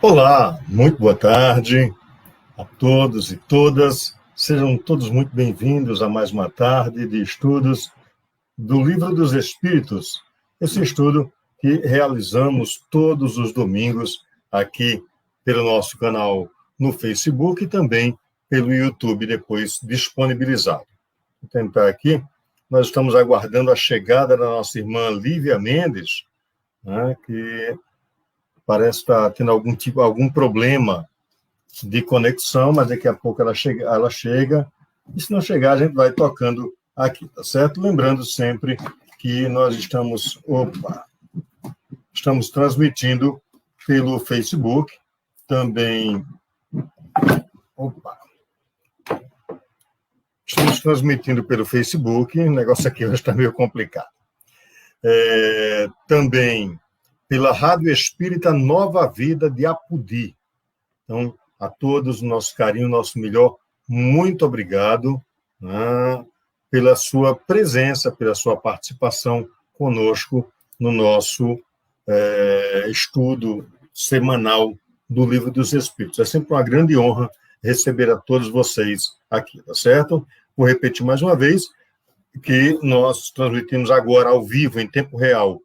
Olá, muito boa tarde a todos e todas. Sejam todos muito bem-vindos a mais uma tarde de estudos do Livro dos Espíritos. Esse estudo que realizamos todos os domingos aqui pelo nosso canal no Facebook e também pelo YouTube, depois disponibilizado. Vou tentar aqui. Nós estamos aguardando a chegada da nossa irmã Lívia Mendes, né, que parece estar tendo algum problema de conexão, mas daqui a pouco ela chega, e se não chegar, a gente vai tocando aqui, tá certo? Lembrando sempre que nós estamos transmitindo pelo Facebook, também, estamos transmitindo pelo Facebook, o negócio aqui hoje está meio complicado. Também pela Rádio Espírita Nova Vida de Apudi. Então, a todos, nosso carinho, nosso melhor, muito obrigado, né, pela sua presença, pela sua participação conosco no nosso estudo semanal do Livro dos Espíritos. É sempre uma grande honra receber a todos vocês aqui, tá certo? Vou repetir mais uma vez que nós transmitimos agora ao vivo, em tempo real,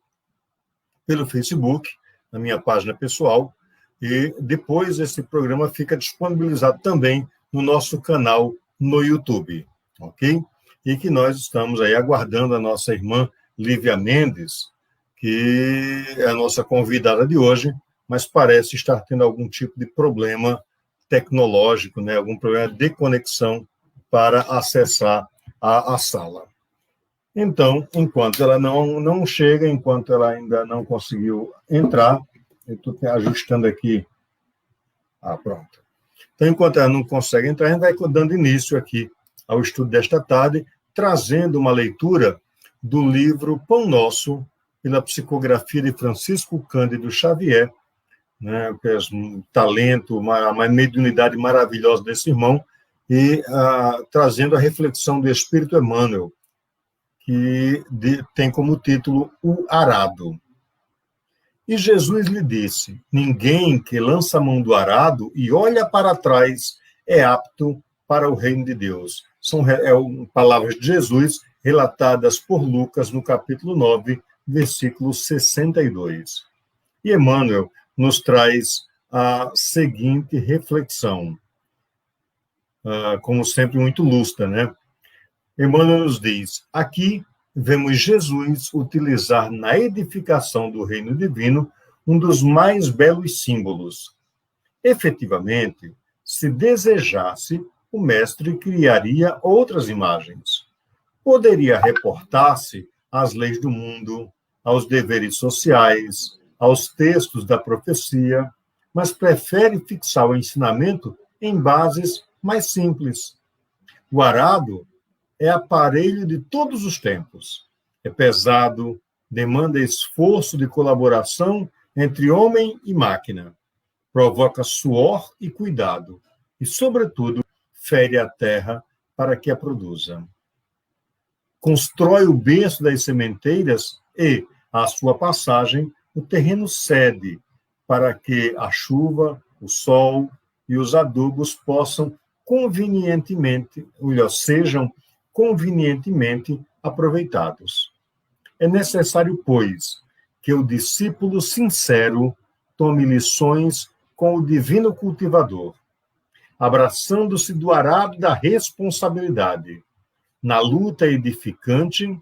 pelo Facebook, na minha página pessoal, e depois esse programa fica disponibilizado também no nosso canal no YouTube, ok? E que nós estamos aí aguardando a nossa irmã Lívia Mendes, que é a nossa convidada de hoje, mas parece estar tendo algum tipo de problema tecnológico, né? Algum problema de conexão para acessar a sala. Então, enquanto ela não chega, enquanto ela ainda não conseguiu entrar, eu estou ajustando aqui. Pronto. Então, enquanto ela não consegue entrar, a gente vai dando início aqui ao estudo desta tarde, trazendo uma leitura do livro Pão Nosso, pela psicografia de Francisco Cândido Xavier, né, que é um talento, uma mediunidade maravilhosa desse irmão, e trazendo a reflexão do Espírito Emmanuel, que tem como título O Arado. E Jesus lhe disse: ninguém que lança a mão do arado e olha para trás é apto para o reino de Deus. São palavras de Jesus relatadas por Lucas no capítulo 9, versículo 62. E Emmanuel nos traz a seguinte reflexão, como sempre muito lúcida, né? Emmanuel nos diz: aqui vemos Jesus utilizar na edificação do reino divino um dos mais belos símbolos. Efetivamente, se desejasse, o mestre criaria outras imagens. Poderia reportar-se às leis do mundo, aos deveres sociais, aos textos da profecia, mas prefere fixar o ensinamento em bases mais simples. O arado é aparelho de todos os tempos. É pesado, demanda esforço de colaboração entre homem e máquina. Provoca suor e cuidado. E, sobretudo, fere a terra para que a produza. Constrói o berço das sementeiras e, à sua passagem, o terreno cede para que a chuva, o sol e os adubos possam sejam convenientemente aproveitados. É necessário, pois, que o discípulo sincero tome lições com o divino cultivador, abraçando-se do arado da responsabilidade, na luta edificante,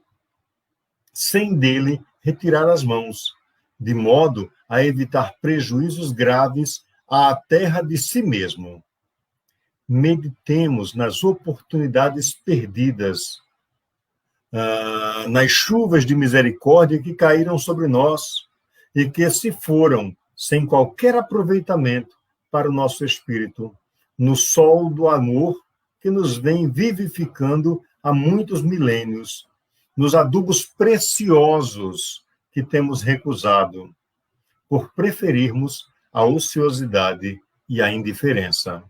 sem dele retirar as mãos, de modo a evitar prejuízos graves à terra de si mesmo. Meditemos nas oportunidades perdidas, nas chuvas de misericórdia que caíram sobre nós e que se foram sem qualquer aproveitamento para o nosso espírito, no sol do amor que nos vem vivificando há muitos milênios, nos adubos preciosos que temos recusado, por preferirmos a ociosidade e a indiferença.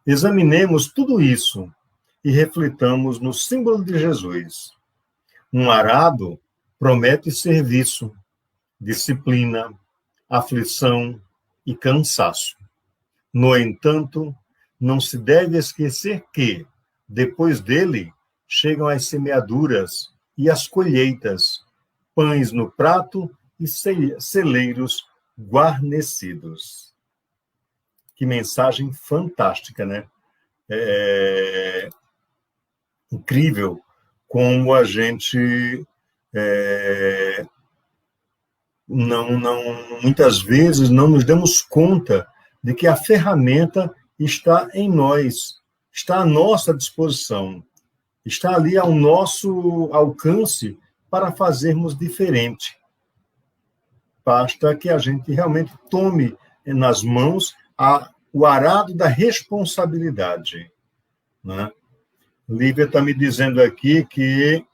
Examinemos tudo isso e reflitamos no símbolo de Jesus. Um arado promete serviço, disciplina, aflição, e cansaço. No entanto, não se deve esquecer que, depois dele, chegam as semeaduras e as colheitas, pães no prato e celeiros guarnecidos. Que mensagem fantástica, né? É incrível como a gente muitas vezes não nos damos conta de que a ferramenta está em nós, está à nossa disposição, está ali ao nosso alcance para fazermos diferente. Basta que a gente realmente tome nas mãos o arado da responsabilidade, né? Lívia está me dizendo aqui que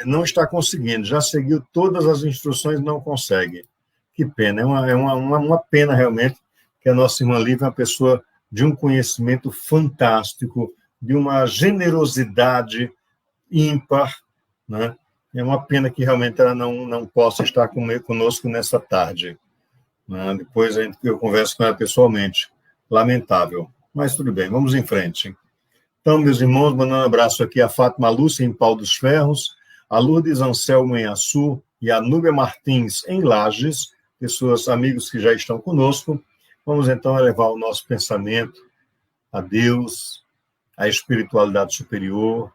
não está conseguindo, já seguiu todas as instruções e não consegue. Que pena, é uma pena realmente que a nossa irmã Lívia é uma pessoa de um conhecimento fantástico, de uma generosidade ímpar, né? É uma pena que realmente ela não possa estar conosco nessa tarde, né? Depois eu converso com ela pessoalmente. Lamentável, mas tudo bem, vamos em frente. Então, meus irmãos, mandando um abraço aqui a Fátima Lúcia, em Pau dos Ferros, a Lourdes Anselmo, em Açu, e a Núbia Martins, em Lages, pessoas, amigos que já estão conosco. Vamos, então, elevar o nosso pensamento a Deus, à espiritualidade superior,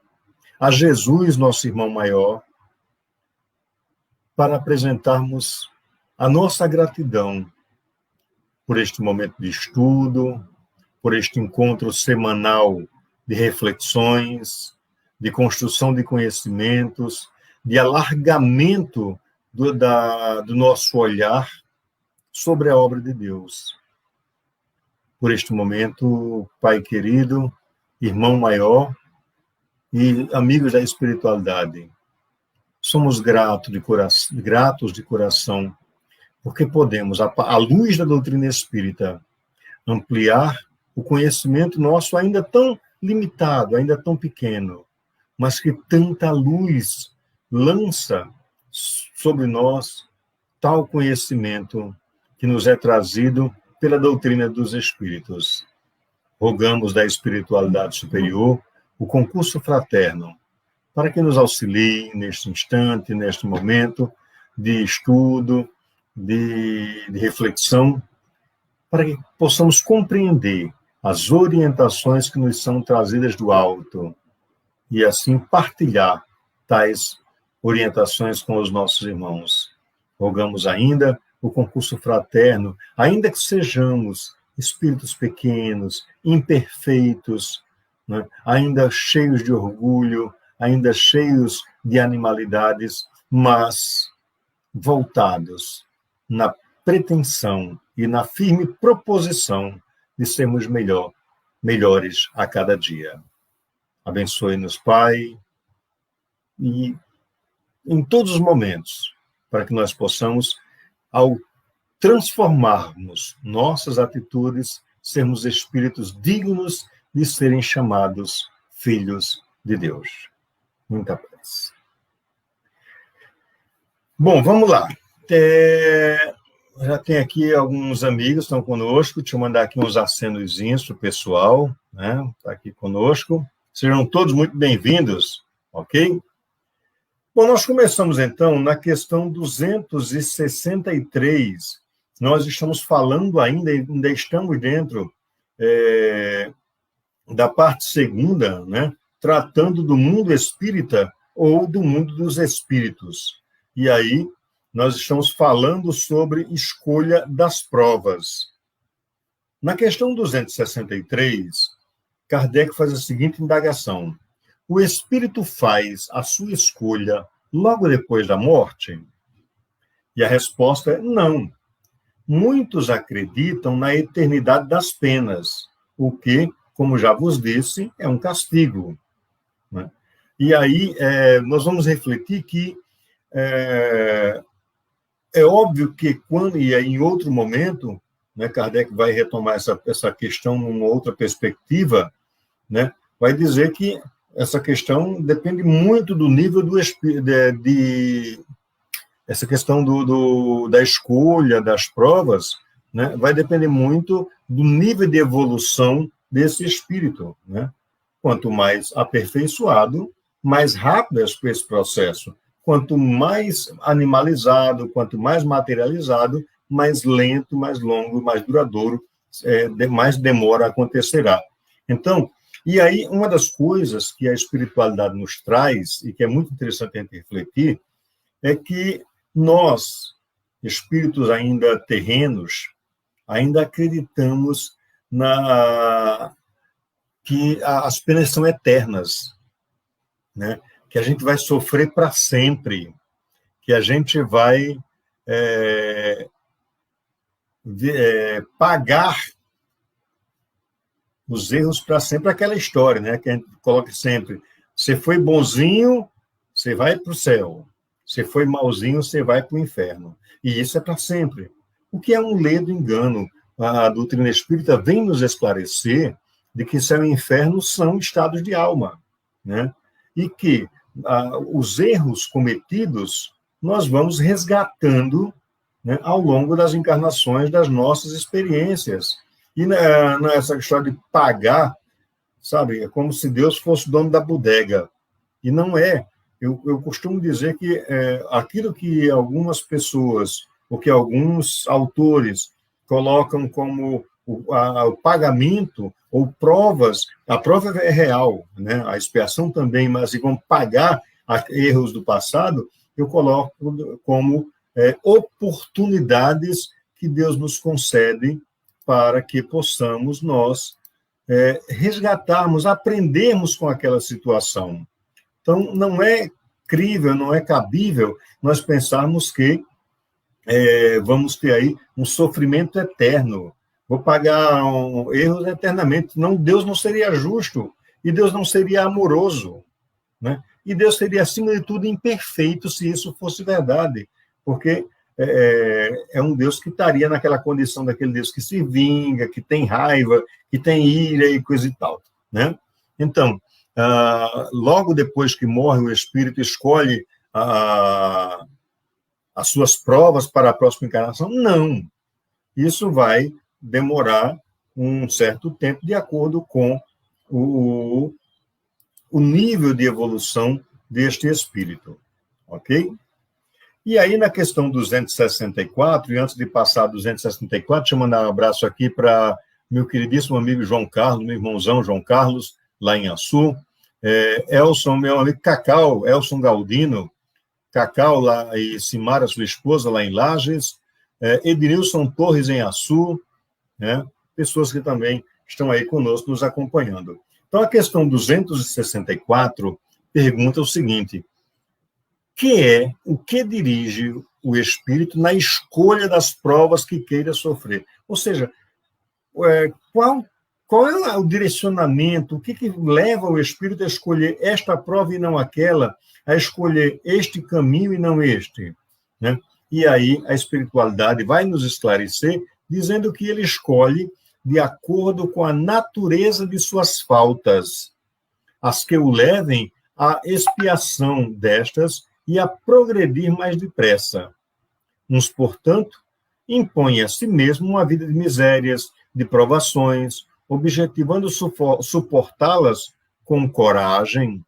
a Jesus, nosso irmão maior, para apresentarmos a nossa gratidão por este momento de estudo, por este encontro semanal de reflexões, de construção de conhecimentos, de alargamento do nosso olhar sobre a obra de Deus. Por este momento, Pai querido, irmão maior e amigos da espiritualidade, somos gratos de coração, porque podemos, à luz da doutrina espírita, ampliar o conhecimento nosso ainda tão limitado, ainda tão pequeno, mas que tanta luz lança sobre nós tal conhecimento que nos é trazido pela doutrina dos Espíritos. Rogamos da espiritualidade superior o concurso fraterno, para que nos auxilie neste instante, neste momento de estudo, de reflexão, para que possamos compreender as orientações que nos são trazidas do alto e assim partilhar tais orientações com os nossos irmãos. Rogamos ainda o concurso fraterno, ainda que sejamos espíritos pequenos, imperfeitos, né? Ainda cheios de orgulho, ainda cheios de animalidades, mas voltados na pretensão e na firme proposição de sermos melhores a cada dia. Abençoe-nos, Pai, e em todos os momentos, para que nós possamos, ao transformarmos nossas atitudes, sermos espíritos dignos de serem chamados filhos de Deus. Muita paz. Bom, vamos lá. Já tem aqui alguns amigos que estão conosco. Deixa eu mandar aqui uns acenozinhos para o pessoal, né? Está aqui conosco. Sejam todos muito bem-vindos, ok? Bom, nós começamos, então, na questão 263. Nós estamos falando ainda estamos dentro da parte segunda, né? Tratando do mundo espírita ou do mundo dos espíritos. E aí, nós estamos falando sobre escolha das provas. Na questão 263, Kardec faz a seguinte indagação: o espírito faz a sua escolha logo depois da morte? E a resposta é não. Muitos acreditam na eternidade das penas, o que, como já vos disse, é um castigo, né? E aí nós vamos refletir que é óbvio que quando, e em outro momento, né, Kardec vai retomar essa questão numa outra perspectiva, né, vai dizer que essa questão depende muito do nível do espírito, essa questão da escolha das provas, né, vai depender muito do nível de evolução desse espírito, né? Quanto mais aperfeiçoado, mais rápido é esse processo. Quanto mais animalizado, quanto mais materializado, mais lento, mais longo, mais duradouro, mais demora acontecerá. Então, e aí, uma das coisas que a espiritualidade nos traz, e que é muito interessante a gente refletir, é que nós, espíritos ainda terrenos, ainda acreditamos que as penas são eternas, né? Que a gente vai sofrer para sempre, que a gente vai pagar os erros para sempre, aquela história, né? Que a gente coloca sempre: você foi bonzinho, você vai para o céu; você foi malzinho, você vai para o inferno. E isso é para sempre. O que é um ledo engano. A doutrina espírita vem nos esclarecer de que céu e inferno são estados de alma, né? E que os erros cometidos nós vamos resgatando, né, ao longo das encarnações, das nossas experiências. E nessa história de pagar, sabe, é como se Deus fosse o dono da bodega. E não é. Eu costumo dizer que aquilo que algumas pessoas, ou que alguns autores colocam como o pagamento ou provas, a prova é real, né? A expiação também, mas assim, como pagar erros do passado, eu coloco como oportunidades que Deus nos concede para que possamos nós resgatarmos, aprendermos com aquela situação. Então, não é crível, não é cabível nós pensarmos que vamos ter aí um sofrimento eterno. Vou pagar erros eternamente. Não, Deus não seria justo e Deus não seria amoroso, né? E Deus seria, acima de tudo, imperfeito se isso fosse verdade, porque é um Deus que estaria naquela condição daquele Deus que se vinga, que tem raiva, que tem ira e coisa e tal, né? Então, logo depois que morre, o espírito escolhe as suas provas para a próxima encarnação? Não. Isso vai demorar um certo tempo de acordo com o nível de evolução deste espírito, ok? E aí, na questão 264, e antes de passar a 264, deixa eu mandar um abraço aqui para meu queridíssimo amigo João Carlos, meu irmãozão João Carlos, lá em Açu, Elson, meu amigo Cacau, Elson Galdino, Cacau lá, e Simara, sua esposa, lá em Lages, Ednilson Torres, em Açu, né? Pessoas que também estão aí conosco, nos acompanhando. Então, a questão 264 pergunta o seguinte: o que dirige o espírito na escolha das provas que queira sofrer? Ou seja, qual é o direcionamento, o que leva o espírito a escolher esta prova e não aquela, a escolher este caminho e não este, né? E aí a espiritualidade vai nos esclarecer, dizendo que ele escolhe de acordo com a natureza de suas faltas, as que o levem à expiação destas e a progredir mais depressa. Uns, portanto, impõem a si mesmo uma vida de misérias, de provações, objetivando suportá-las com coragem.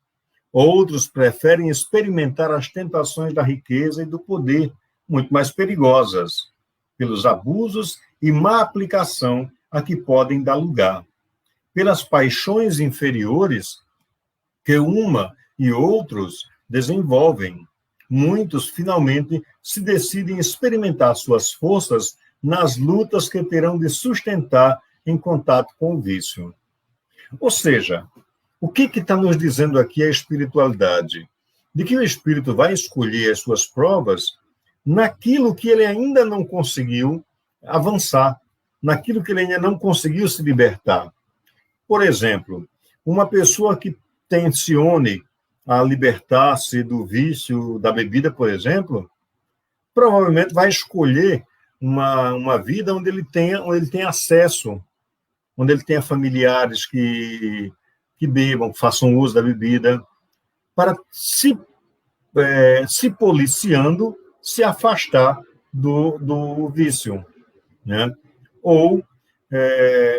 Outros preferem experimentar as tentações da riqueza e do poder, muito mais perigosas, pelos abusos e má aplicação a que podem dar lugar, pelas paixões inferiores que uma e outros desenvolvem. Muitos, finalmente, se decidem experimentar suas forças nas lutas que terão de sustentar em contato com o vício. Ou seja, o que está nos dizendo aqui a espiritualidade? De que o espírito vai escolher as suas provas naquilo que ele ainda não conseguiu avançar, naquilo que ele ainda não conseguiu se libertar. Por exemplo, uma pessoa que tencione a libertar-se do vício da bebida, por exemplo, provavelmente vai escolher uma vida onde ele tenha acesso, onde ele tenha familiares que bebam, que façam uso da bebida, para se policiando, se afastar do vício, né? ou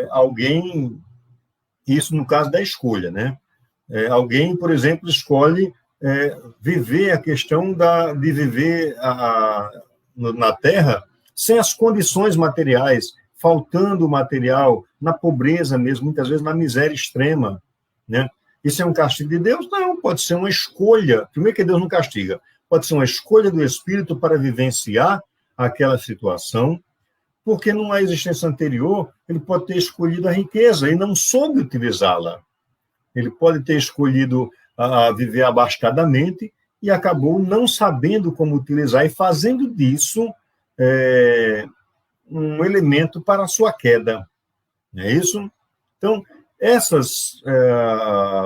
alguém, isso no caso da escolha, né? Alguém, por exemplo, escolhe viver a questão de viver na Terra sem as condições materiais, faltando o material, na pobreza mesmo, muitas vezes na miséria extrema, né? Isso é um castigo de Deus? Não, pode ser uma escolha. Primeiro que Deus não castiga. Pode ser uma escolha do Espírito para vivenciar aquela situação, porque numa existência anterior, ele pode ter escolhido a riqueza e não soube utilizá-la. Ele pode ter escolhido viver abastadamente e acabou não sabendo como utilizar e fazendo disso um elemento para a sua queda. Não é isso? Então,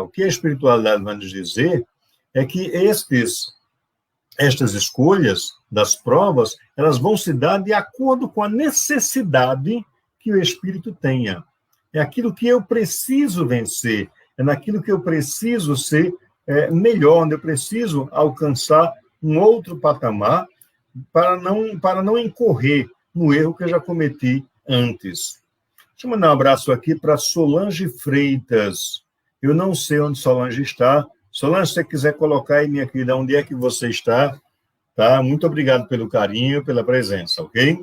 o que a espiritualidade vai nos dizer é que estas escolhas das provas, elas vão se dar de acordo com a necessidade que o espírito tenha. É aquilo que eu preciso vencer, é naquilo que eu preciso ser melhor, onde eu preciso alcançar um outro patamar para não incorrer no erro que eu já cometi antes. Deixa eu mandar um abraço aqui para Solange Freitas. Eu não sei onde Solange está. Solange, se você quiser colocar aí, minha querida, onde é que você está, tá? Muito obrigado pelo carinho, pela presença, ok?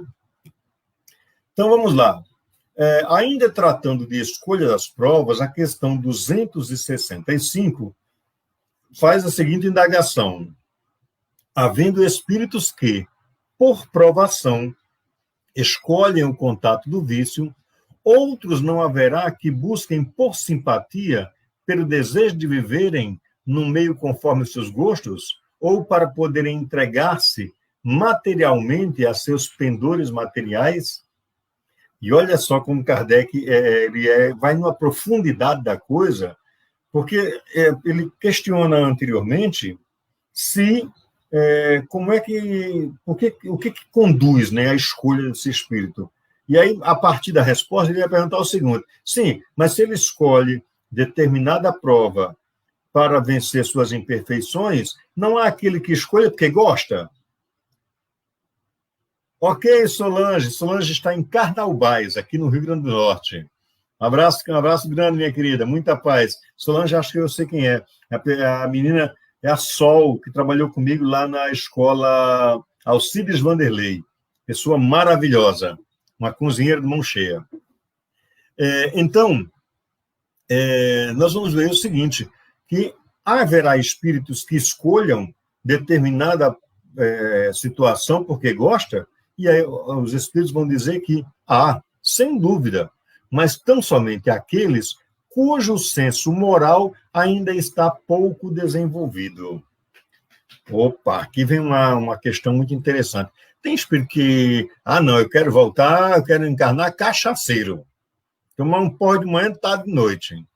Então, vamos lá. Ainda tratando de escolha das provas, a questão 265 faz a seguinte indagação. Havendo espíritos que, por provação, escolhem o contato do vício, outros não haverá que busquem por simpatia, pelo desejo de viverem num meio conforme os seus gostos, ou para poderem entregar-se materialmente a seus pendores materiais? E olha só como Kardec vai numa profundidade da coisa, porque ele questiona anteriormente se como é que o que conduz, né, a escolha desse espírito. E aí, a partir da resposta, ele vai perguntar o seguinte: sim, mas se ele escolhe determinada prova para vencer suas imperfeições, não há aquele que escolha porque gosta? Ok, Solange. Solange está em Carnaubais, aqui no Rio Grande do Norte. Um abraço grande, minha querida. Muita paz. Solange, acho que eu sei quem é. A menina é a Sol, que trabalhou comigo lá na escola Alcides Vanderlei. Pessoa maravilhosa. Uma cozinheira de mão cheia. Então, nós vamos ver o seguinte, que haverá espíritos que escolham determinada situação porque gosta, e aí os espíritos vão dizer que sem dúvida, mas tão somente aqueles cujo senso moral ainda está pouco desenvolvido. Opa, aqui vem uma questão muito interessante. Tem espírito que, não, eu quero voltar, eu quero encarnar cachaceiro. Tomar um pó de manhã, tarde de noite.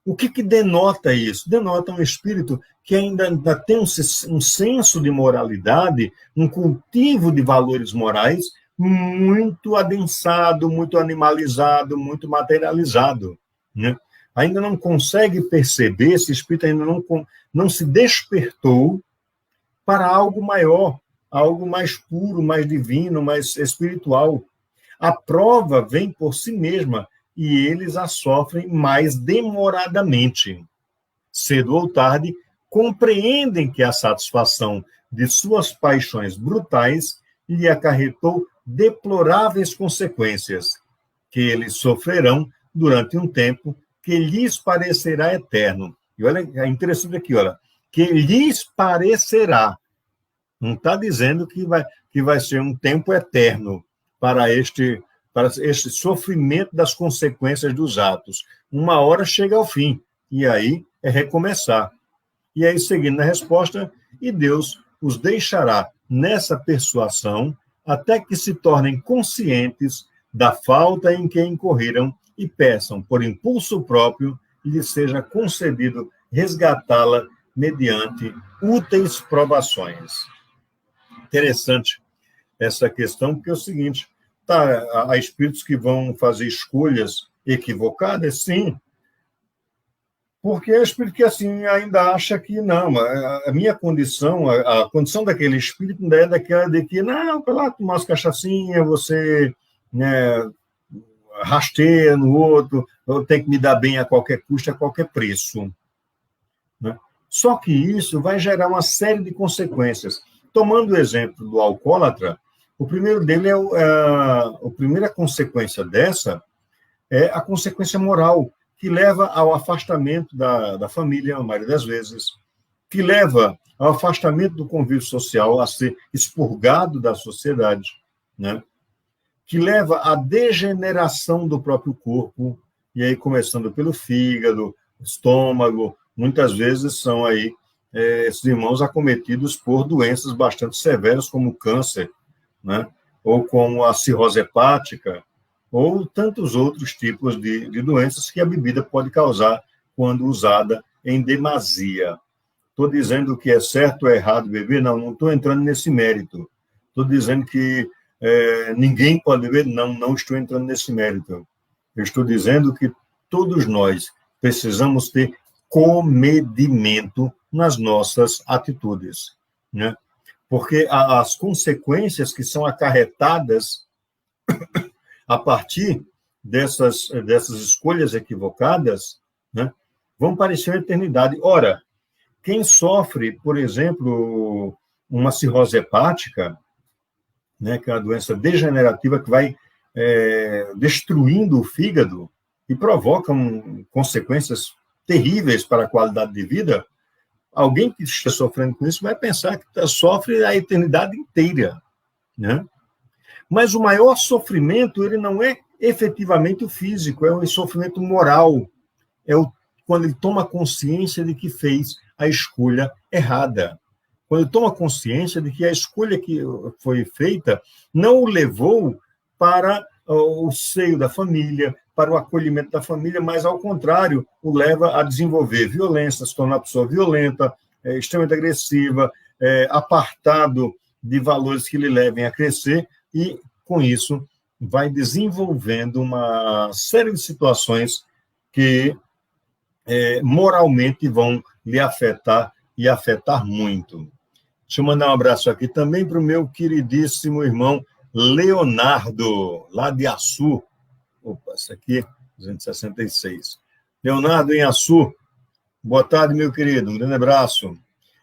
O que denota isso? Denota um espírito que ainda tem um senso de moralidade, um cultivo de valores morais muito adensado, muito animalizado, muito materializado, né? Ainda não consegue perceber, esse espírito ainda não se despertou para algo maior, algo mais puro, mais divino, mais espiritual. A prova vem por si mesma e eles a sofrem mais demoradamente. Cedo ou tarde, compreendem que a satisfação de suas paixões brutais lhe acarretou deploráveis consequências, que eles sofrerão durante um tempo que lhes parecerá eterno. E olha, é interessante aqui, olha, que lhes parecerá. Não está dizendo que vai ser um tempo eterno para este sofrimento das consequências dos atos. Uma hora chega ao fim, e aí é recomeçar. E aí, seguindo na resposta, e Deus os deixará nessa persuasão até que se tornem conscientes da falta em que incorreram e peçam, por impulso próprio, lhes seja concedido resgatá-la mediante úteis provações. Interessante essa questão, porque é o seguinte, há espíritos que vão fazer escolhas equivocadas, sim, porque é espírito que assim ainda acha que não, a minha condição, a condição daquele espírito ainda é daquela de que, não, para lá tomar as cachaçinhas, você, né, rasteia no outro, eu tenho que me dar bem a qualquer custo, a qualquer preço. Né? Só que isso vai gerar uma série de consequências. Tomando o exemplo do alcoólatra, o primeiro dele a primeira consequência dessa é a consequência moral, que leva ao afastamento da família, a maioria das vezes, que leva ao afastamento do convívio social, a ser expurgado da sociedade, né? Que leva à degeneração do próprio corpo, e aí começando pelo fígado, estômago, muitas vezes são aí esses irmãos acometidos por doenças bastante severas, como o câncer, né? Ou como a cirrose hepática, ou tantos outros tipos de doenças que a bebida pode causar quando usada em demasia. Estou dizendo que é certo ou errado beber? Não estou entrando nesse mérito. Estou dizendo que ninguém pode beber? Não estou entrando nesse mérito. Eu estou dizendo que todos nós precisamos ter comedimento nas nossas atitudes, né? Porque as consequências que são acarretadas a partir dessas escolhas equivocadas, né, vão parecer uma eternidade. Ora, quem sofre, por exemplo, uma cirrose hepática, né, que é uma doença degenerativa que vai destruindo o fígado e provoca consequências terríveis para a qualidade de vida, alguém que está sofrendo com isso vai pensar que sofre a eternidade inteira, né? Mas o maior sofrimento, ele não é efetivamente o físico, é o sofrimento moral, quando ele toma consciência de que fez a escolha errada. Quando ele toma consciência de que a escolha que foi feita não o levou para o seio da família, para o acolhimento da família, mas, ao contrário, o leva a desenvolver violência, se tornar uma pessoa violenta, extremamente agressiva, apartado de valores que lhe levem a crescer, e, com isso, vai desenvolvendo uma série de situações que moralmente vão lhe afetar e afetar muito. Deixa eu mandar um abraço aqui também para o meu queridíssimo irmão Leonardo, lá de Açu. Opa, essa aqui, 266. Leonardo, em Açu. Boa tarde, meu querido. Um grande abraço.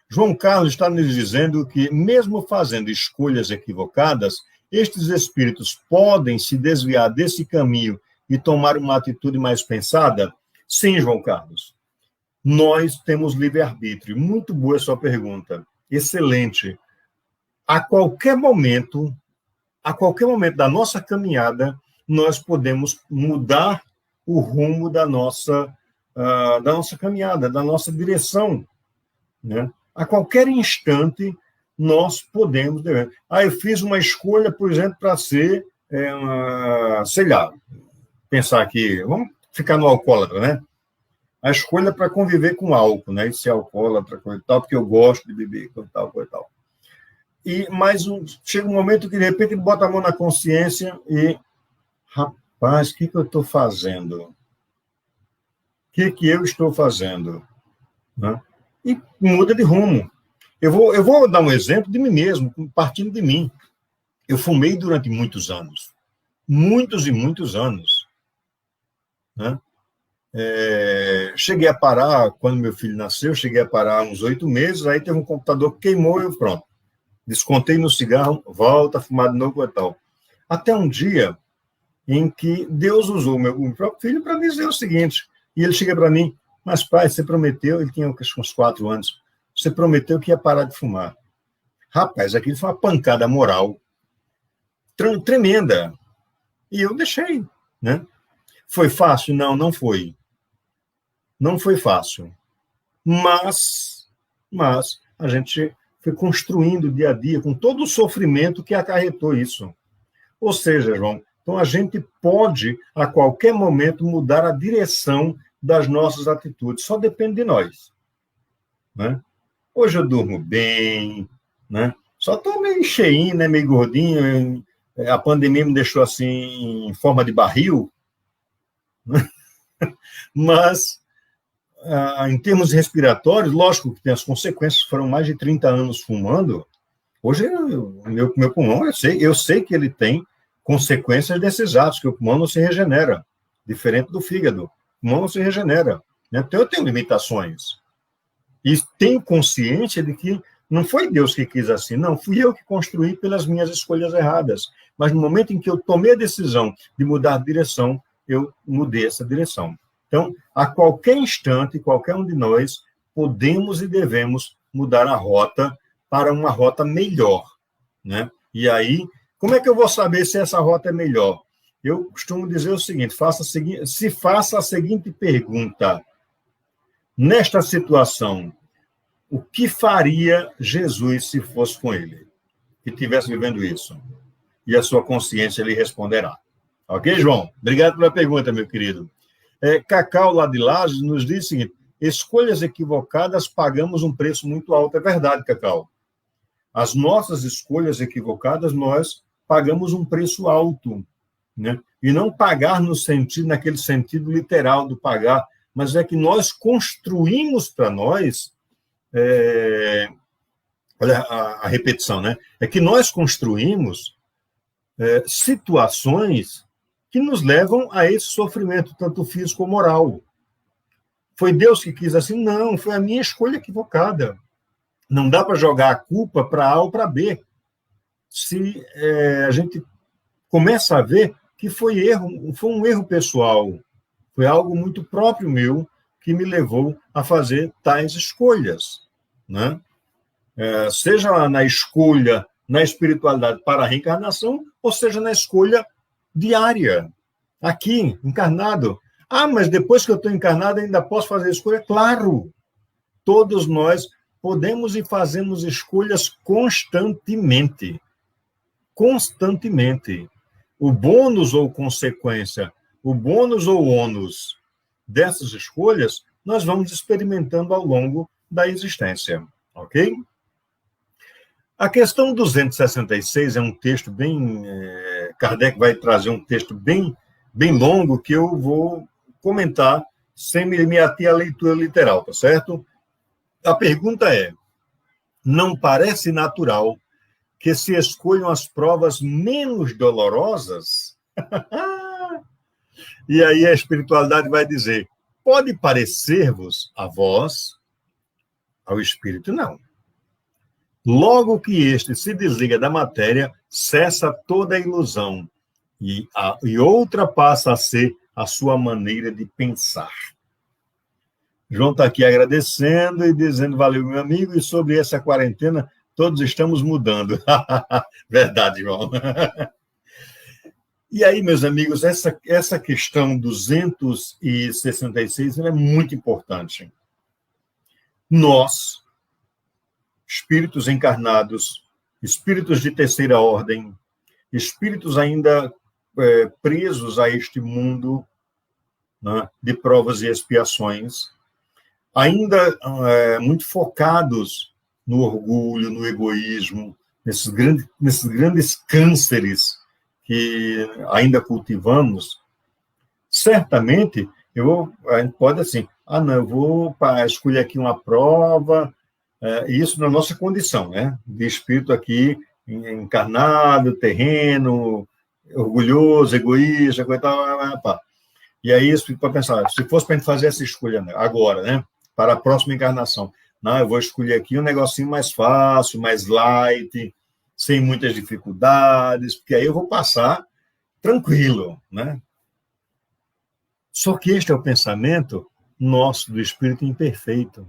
João Carlos está nos dizendo que, mesmo fazendo escolhas equivocadas, estes espíritos podem se desviar desse caminho e tomar uma atitude mais pensada? Sim, João Carlos. Nós temos livre-arbítrio. Muito boa a sua pergunta. Excelente. A qualquer momento da nossa caminhada, nós podemos mudar o rumo da nossa caminhada, da nossa direção, né? A qualquer instante, nós podemos... eu fiz uma escolha, por exemplo, para ser, sei lá, pensar aqui, vamos ficar no alcoólatra, né? A escolha para conviver com álcool, né? E ser alcoólatra, coisa e tal, porque eu gosto de beber, coisa e tal. Mas chega um momento que, de repente, ele bota a mão na consciência e... Rapaz, o que eu estou fazendo? O que eu estou fazendo? Né? E muda de rumo. Eu vou dar um exemplo de mim mesmo, partindo de mim. Eu fumei durante muitos anos. Muitos e muitos anos. Né? Cheguei a parar, quando meu filho nasceu, cheguei a parar uns 8 meses, aí teve um computador que queimou e pronto. Descontei no cigarro, volta a fumar de novo e tal. Até um dia em que Deus usou o meu próprio filho para dizer o seguinte, e ele chega para mim, mas pai, você prometeu, ele tinha uns 4 anos, você prometeu que ia parar de fumar. Rapaz, aquilo foi uma pancada moral tremenda. E eu deixei, né? Foi fácil? Não foi. Não foi fácil. Mas a gente foi construindo dia a dia, com todo o sofrimento que acarretou isso. Ou seja, João, então a gente pode, a qualquer momento, mudar a direção das nossas atitudes. Só depende de nós. Né? Hoje eu durmo bem, né? Só estou meio cheinho, né? Meio gordinho. A pandemia me deixou assim, em forma de barril. Né? Mas, em termos respiratórios, lógico que tem as consequências, foram mais de 30 anos fumando. Hoje, o meu pulmão, eu sei que ele tem consequências desses atos, que o pulmão não se regenera, diferente do fígado. O pulmão não se regenera. Né? Então, eu tenho limitações. E tenho consciência de que não foi Deus que quis assim, não, fui eu que construí pelas minhas escolhas erradas. Mas no momento em que eu tomei a decisão de mudar de direção, eu mudei essa direção. Então, a qualquer instante, qualquer um de nós, podemos e devemos mudar a rota para uma rota melhor, né? E aí, como é que eu vou saber se essa rota é melhor? Eu costumo dizer o seguinte, faça a seguinte pergunta. Nesta situação, o que faria Jesus se fosse com ele? Que estivesse vivendo isso? E a sua consciência lhe responderá. Ok, João? Obrigado pela pergunta, meu querido. Cacau, lá de Lages, nos diz o seguinte, escolhas equivocadas, pagamos um preço muito alto. É verdade, Cacau. As nossas escolhas equivocadas, nós pagamos um preço alto, né? E não pagar naquele sentido literal do pagar, mas é que nós construímos para nós, olha a repetição, né? É que nós construímos situações que nos levam a esse sofrimento, tanto físico como moral. Foi Deus que quis assim? Não, foi a minha escolha equivocada. Não dá para jogar a culpa para A ou para B. Se a gente começa a ver que foi um erro pessoal, foi algo muito próprio meu que me levou a fazer tais escolhas, né? Seja na escolha, na espiritualidade para a reencarnação, ou seja na escolha diária, aqui, encarnado. Ah, mas depois que eu estou encarnado ainda posso fazer escolha? Claro! Todos nós podemos e fazemos escolhas constantemente. Constantemente. O bônus ou consequência, o bônus ou ônus dessas escolhas, nós vamos experimentando ao longo da existência. Ok? A questão 266 é um texto bem... Kardec vai trazer um texto bem longo que eu vou comentar sem me ater à leitura literal, tá certo? A pergunta é, não parece natural que se escolham as provas menos dolorosas? E aí a espiritualidade vai dizer, pode parecer-vos a vós, ao espírito não. Logo que este se desliga da matéria, cessa toda a ilusão e outra passa a ser a sua maneira de pensar. João está aqui agradecendo e dizendo, valeu, meu amigo, e sobre essa quarentena, todos estamos mudando. Verdade, João. E aí, meus amigos, essa questão 266 é muito importante. Nós, espíritos encarnados, espíritos de terceira ordem, espíritos ainda presos a este mundo, né, de provas e expiações, ainda muito focados no orgulho, no egoísmo, nesses grandes cânceres que ainda cultivamos, certamente a gente pode assim, não, eu vou escolher aqui uma prova, isso na nossa condição, né, de espírito aqui encarnado, terreno, orgulhoso, egoísta, coisa tal, e aí isso pode pensar, se fosse para a gente fazer essa escolha agora, né, para a próxima encarnação, não, eu vou escolher aqui um negocinho mais fácil, mais light, sem muitas dificuldades, porque aí eu vou passar tranquilo, né? Só que este é o pensamento nosso, do espírito imperfeito.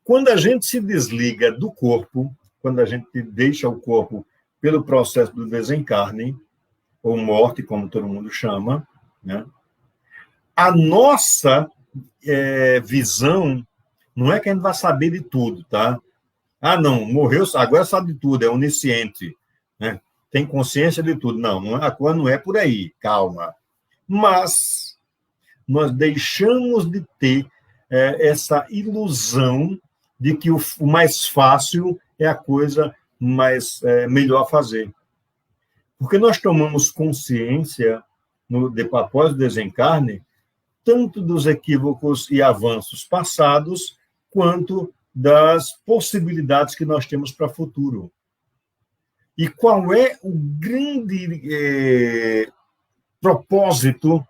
Quando a gente se desliga do corpo, quando a gente deixa o corpo pelo processo do desencarne, ou morte, como todo mundo chama, né? A nossa visão não é que a gente vai saber de tudo, tá? Não, morreu, agora sabe de tudo, é onisciente, né? Tem consciência de tudo. Não, a coisa não é por aí, calma. Mas nós deixamos de ter essa ilusão de que o mais fácil é a coisa melhor a fazer. Porque nós tomamos consciência, após o desencarne, tanto dos equívocos e avanços passados, quanto das possibilidades que nós temos para o futuro. E qual é o grande propósito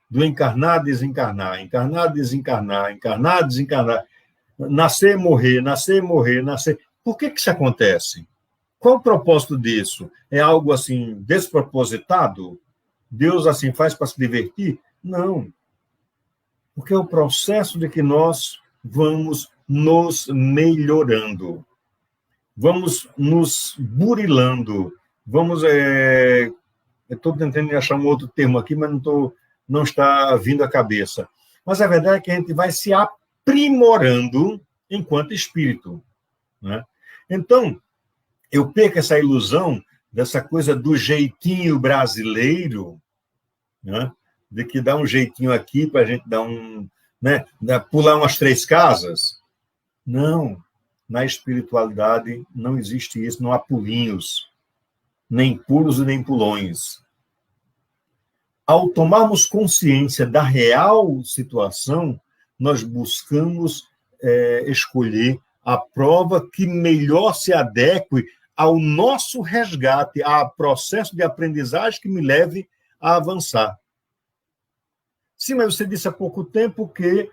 do encarnar, desencarnar, encarnar, desencarnar, encarnar, desencarnar, nascer, morrer, nascer, morrer, nascer? Por que isso acontece? Qual o propósito disso? É algo assim despropositado? Deus assim faz para se divertir? Não. Porque é o processo de que nós vamos nos melhorando, vamos nos burilando, vamos... eu estou tentando achar um outro termo aqui, mas não está vindo à cabeça. Mas a verdade é que a gente vai se aprimorando enquanto espírito, né? Então, eu perco essa ilusão dessa coisa do jeitinho brasileiro, né? De que dá um jeitinho aqui para a gente dar né? Pular umas 3 casas. Não, na espiritualidade não existe isso, não há pulinhos, nem pulos e nem pulões. Ao tomarmos consciência da real situação, nós buscamos escolher a prova que melhor se adeque ao nosso resgate, ao processo de aprendizagem que me leve a avançar. Sim, mas você disse há pouco tempo que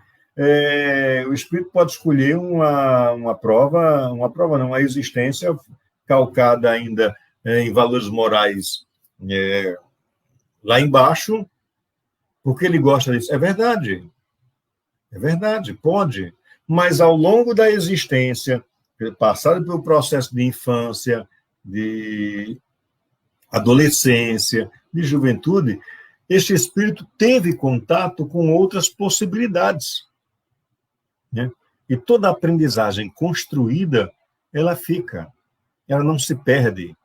o espírito pode escolher uma prova não, uma existência calcada ainda em valores morais lá embaixo, porque ele gosta disso. É verdade, pode. Mas ao longo da existência, passado pelo processo de infância, de adolescência, de juventude, este espírito teve contato com outras possibilidades, né? E toda aprendizagem construída, ela fica, ela não se perde.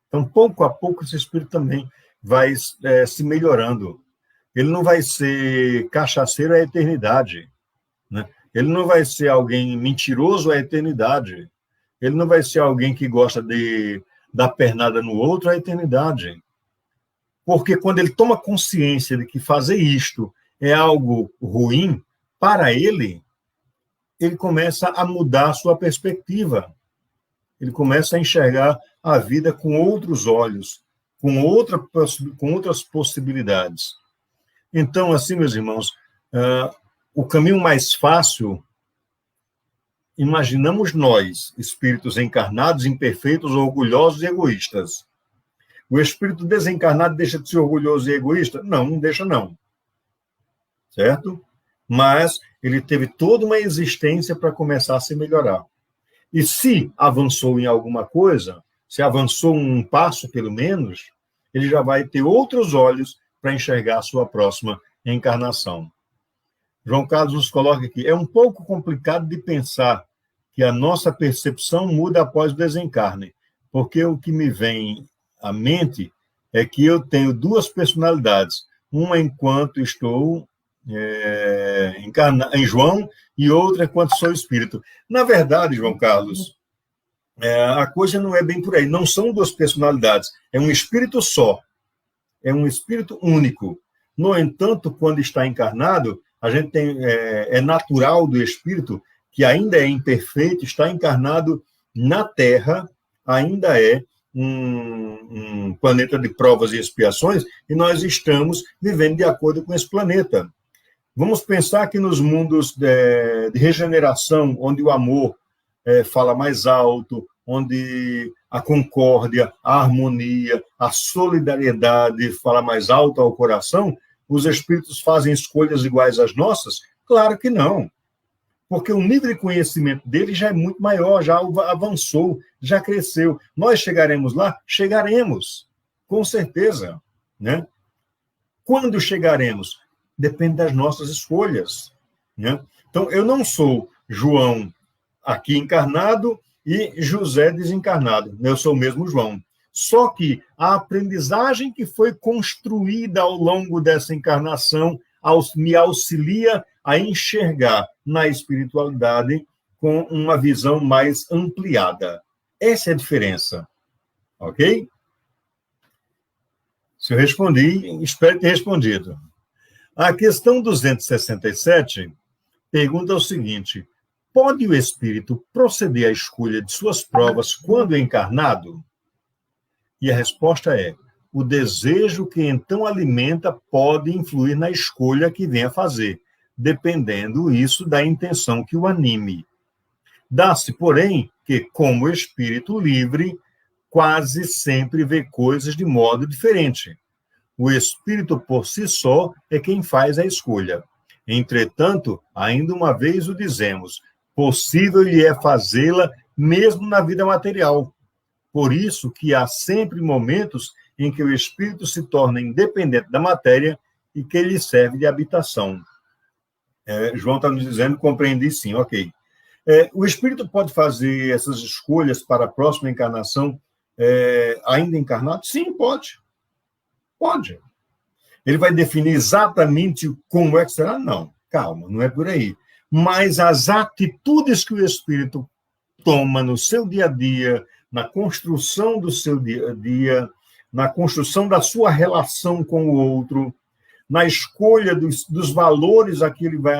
Então, pouco a pouco, esse espírito também vai se melhorando. Ele não vai ser cachaceiro à eternidade, né? Ele não vai ser alguém mentiroso à eternidade. Ele não vai ser alguém que gosta de dar pernada no outro à eternidade. Porque quando ele toma consciência de que fazer isto é algo ruim para ele começa a mudar a sua perspectiva. Ele começa a enxergar a vida com outros olhos, com outras possibilidades. Então, assim, meus irmãos, o caminho mais fácil, imaginamos nós, espíritos encarnados, imperfeitos, orgulhosos e egoístas. O espírito desencarnado deixa de ser orgulhoso e egoísta? Não, não deixa, não. Certo? Mas ele teve toda uma existência para começar a se melhorar. E se avançou em alguma coisa, se avançou um passo, pelo menos, ele já vai ter outros olhos para enxergar a sua próxima encarnação. João Carlos nos coloca aqui, é um pouco complicado de pensar que a nossa percepção muda após o desencarne, porque o que me vem à mente é que eu tenho 2 personalidades, uma enquanto estou em João e outra enquanto sou espírito. Na verdade, João Carlos, a coisa não é bem por aí, não são 2 personalidades, é um espírito só, é um espírito único. No entanto, quando está encarnado, a gente tem, é natural do espírito que ainda é imperfeito, está encarnado na Terra, ainda é um planeta de provas e expiações, e nós estamos vivendo de acordo com esse planeta. Vamos pensar que nos mundos de regeneração, onde o amor fala mais alto, onde a concórdia, a harmonia, a solidariedade fala mais alto ao coração, os espíritos fazem escolhas iguais às nossas? Claro que não. Porque o nível de conhecimento dele já é muito maior, já avançou, já cresceu. Nós chegaremos lá? Chegaremos, com certeza, né? Quando chegaremos? Depende das nossas escolhas, né? Então, eu não sou João aqui encarnado e José desencarnado. Eu sou o mesmo João. Só que a aprendizagem que foi construída ao longo dessa encarnação me auxilia a enxergar na espiritualidade com uma visão mais ampliada. Essa é a diferença. Ok? Se eu respondi, espero ter respondido. A questão 267 pergunta o seguinte: pode o espírito proceder à escolha de suas provas quando encarnado? E a resposta é: o desejo que então alimenta pode influir na escolha que vem a fazer, dependendo isso da intenção que o anime. Dá-se, porém, que, como espírito livre, quase sempre vê coisas de modo diferente. O espírito por si só é quem faz a escolha. Entretanto, ainda uma vez o dizemos, possível lhe é fazê-la mesmo na vida material. Por isso que há sempre momentos em que o espírito se torna independente da matéria e que lhe serve de habitação. João está nos dizendo, compreendi sim, ok. O espírito pode fazer essas escolhas para a próxima encarnação ainda encarnado? Sim, pode. Pode. Ele vai definir exatamente como é que será? Não, calma, não é por aí. Mas as atitudes que o espírito toma no seu dia a dia, na construção do seu dia a dia, na construção da sua relação com o outro, na escolha dos valores a que ele vai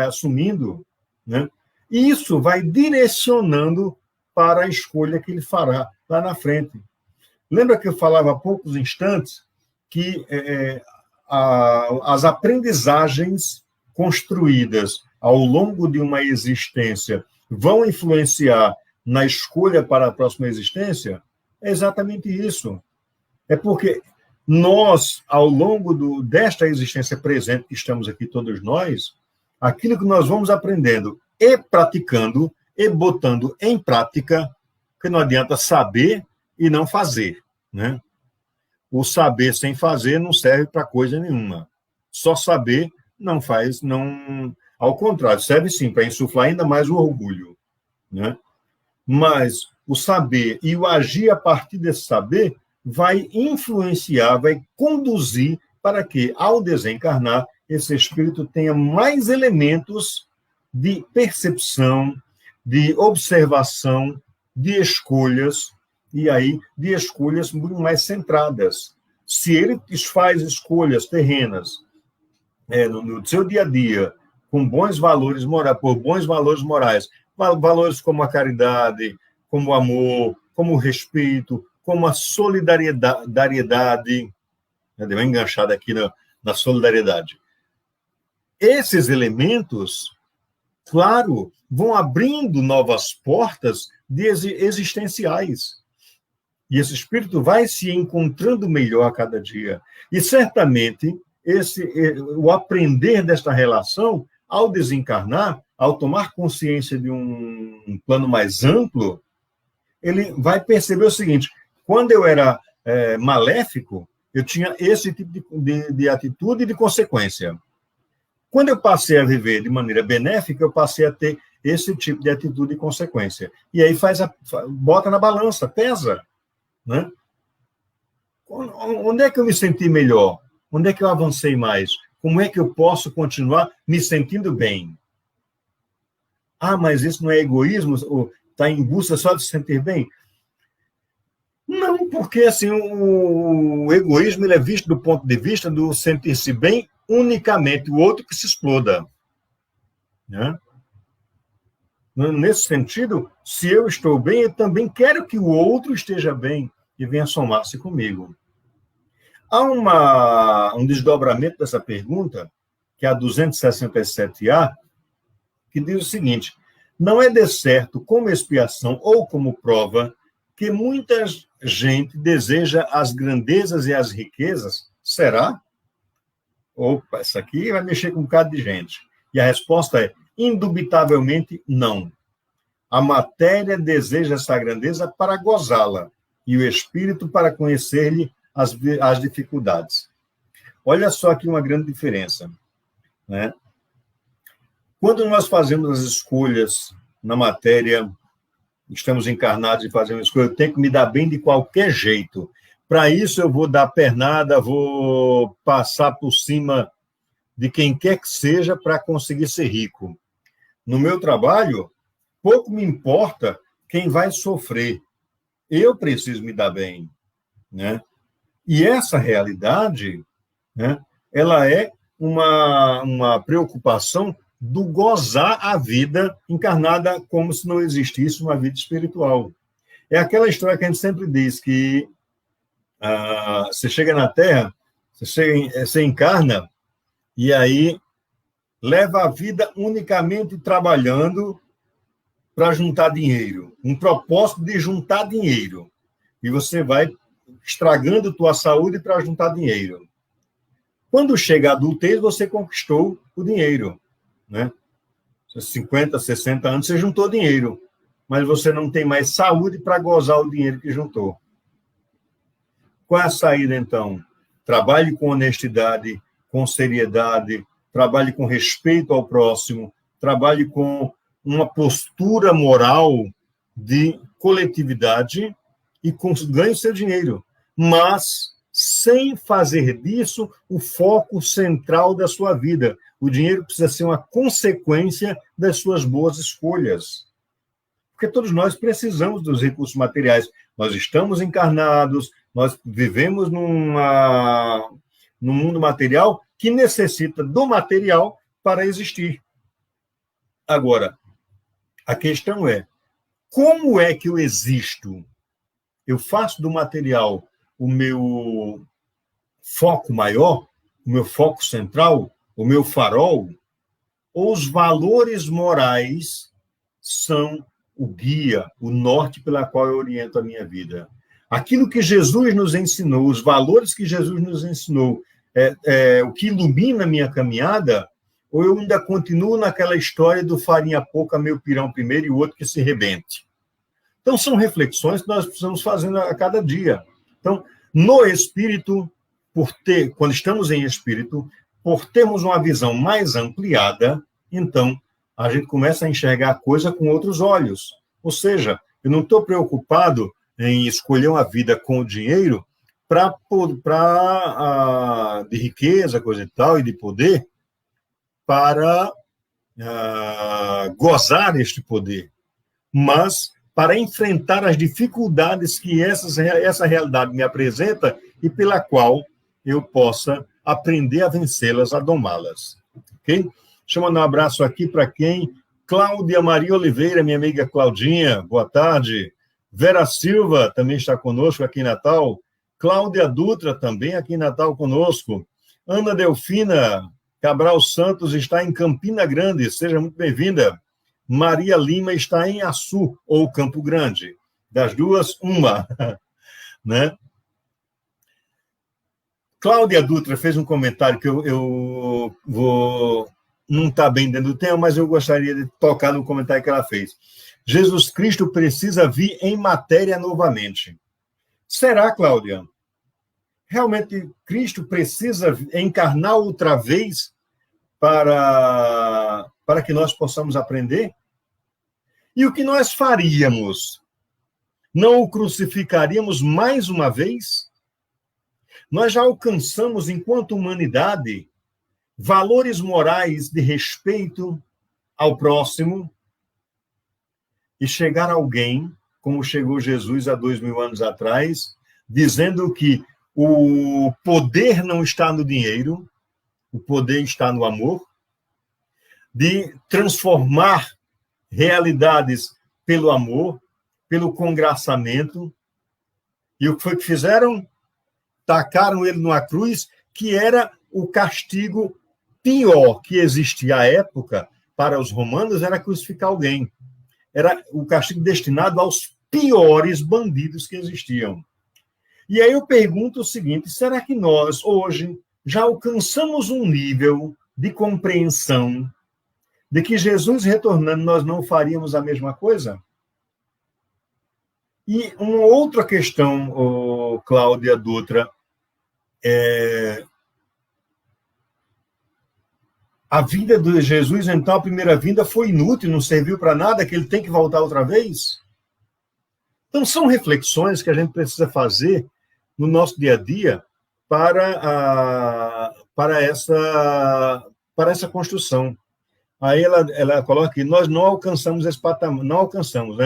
assumindo, né? Isso vai direcionando para a escolha que ele fará lá na frente. Lembra que eu falava há poucos instantes que as aprendizagens construídas ao longo de uma existência vão influenciar na escolha para a próxima existência? É exatamente isso. É porque nós, ao longo desta existência presente que estamos aqui todos nós, aquilo que nós vamos aprendendo e praticando e botando em prática, que não adianta saber e não fazer, né? O saber sem fazer não serve para coisa nenhuma. Só saber não faz, não. Ao contrário, serve sim para insuflar ainda mais o orgulho, né? Mas o saber e o agir a partir desse saber vai influenciar, vai conduzir para que, ao desencarnar, esse espírito tenha mais elementos de percepção, de observação, de escolhas, e aí de escolhas muito mais centradas. Se ele faz escolhas terrenas no seu dia a dia, com bons valores morais, por bons valores morais, valores como a caridade, como o amor, como o respeito, como a solidariedade, deu uma enganchada aqui na solidariedade. Esses elementos, claro, vão abrindo novas portas existenciais. E esse espírito vai se encontrando melhor a cada dia. E certamente o aprender desta relação, ao desencarnar, ao tomar consciência de um plano mais amplo, ele vai perceber o seguinte: quando eu era maléfico, eu tinha esse tipo de atitude e de consequência. Quando eu passei a viver de maneira benéfica, eu passei a ter esse tipo de atitude e consequência. E aí bota na balança, pesa, né? Onde é que eu me senti melhor? Onde é que eu avancei mais? Como é que eu posso continuar me sentindo bem? Ah, mas isso não é egoísmo? Ou está em busca só de se sentir bem? Não, porque assim, o egoísmo ele é visto do ponto de vista do sentir-se bem unicamente, o outro que se exploda, né? Nesse sentido, se eu estou bem, eu também quero que o outro esteja bem e venha somar-se comigo. Há um desdobramento dessa pergunta, que é a 267A, que diz o seguinte: não é de certo como expiação ou como prova que muita gente deseja as grandezas e as riquezas? Será? Opa, isso aqui vai mexer com um bocado de gente. E a resposta é: indubitavelmente não. A matéria deseja essa grandeza para gozá-la, e o espírito para conhecer-lhe as dificuldades. Olha só aqui uma grande diferença, né? Quando nós fazemos as escolhas na matéria, estamos encarnados e fazemos escolha, eu tenho que me dar bem de qualquer jeito. Para isso, eu vou dar pernada, vou passar por cima de quem quer que seja para conseguir ser rico. No meu trabalho, pouco me importa quem vai sofrer. Eu preciso me dar bem, né? E essa realidade, né, ela é uma preocupação do gozar a vida encarnada como se não existisse uma vida espiritual. É aquela história que a gente sempre diz, que Você chega na Terra, você encarna, e aí leva a vida unicamente trabalhando para juntar dinheiro, um propósito de juntar dinheiro. E você vai estragando tua saúde para juntar dinheiro. Quando chega a adultez, você conquistou o dinheiro, né? 50, 60 anos, você juntou dinheiro, mas você não tem mais saúde para gozar o dinheiro que juntou. Qual é a saída, então? Trabalhe com honestidade, com seriedade, trabalhe com respeito ao próximo, trabalhe com uma postura moral de coletividade e ganhe seu dinheiro, mas sem fazer disso o foco central da sua vida. O dinheiro precisa ser uma consequência das suas boas escolhas. Porque todos nós precisamos dos recursos materiais. Nós estamos encarnados, nós vivemos num mundo material que necessita do material para existir. Agora, a questão é, como é que eu existo? Eu faço do material o meu foco maior, o meu foco central, o meu farol, ou os valores morais são o guia, o norte pela qual eu oriento a minha vida? Aquilo que Jesus nos ensinou, os valores que Jesus nos ensinou, o que ilumina a minha caminhada, ou eu ainda continuo naquela história do farinha pouca, meu pirão primeiro e o outro que se rebente? Então, são reflexões que nós precisamos fazer a cada dia. Então, no espírito, quando estamos em espírito, por termos uma visão mais ampliada, então, a gente começa a enxergar a coisa com outros olhos. Ou seja, eu não estou preocupado em escolher uma vida com o dinheiro de riqueza, coisa e tal, e de poder, para gozar este poder, mas para enfrentar as dificuldades que essa realidade me apresenta e pela qual eu possa aprender a vencê-las, a domá-las. Ok? Deixa eu mandar um abraço aqui para quem? Cláudia Maria Oliveira, minha amiga Claudinha, boa tarde. Vera Silva também está conosco aqui em Natal. Cláudia Dutra também aqui em Natal conosco. Ana Delfina Cabral Santos está em Campina Grande, seja muito bem-vinda. Maria Lima está em Açu, ou Campo Grande. Das duas, uma. Né? Cláudia Dutra fez um comentário que eu vou... Não está bem dentro do tema, mas eu gostaria de tocar no comentário que ela fez. Jesus Cristo precisa vir em matéria novamente. Será, Cláudia? Realmente Cristo precisa encarnar outra vez para que nós possamos aprender? E o que nós faríamos? Não o crucificaríamos mais uma vez? Nós já alcançamos, enquanto humanidade, valores morais de respeito ao próximo, e chegar alguém, como chegou Jesus há 2000 anos atrás, dizendo que o poder não está no dinheiro, o poder está no amor, de transformar realidades pelo amor, pelo congraçamento. E o que foi que fizeram? Tacaram ele numa cruz, que era o castigo pior que existia à época para os romanos, era crucificar alguém. Era o castigo destinado aos piores bandidos que existiam. E aí eu pergunto o seguinte, será que nós, hoje, já alcançamos um nível de compreensão de que Jesus retornando, nós não faríamos a mesma coisa? E uma outra questão, Cláudia Dutra, a vinda de Jesus, então, a primeira vinda foi inútil, não serviu para nada, que ele tem que voltar outra vez? Então, são reflexões que a gente precisa fazer no nosso dia a dia para essa construção. Aí ela coloca aqui, nós não alcançamos esse patamar, não alcançamos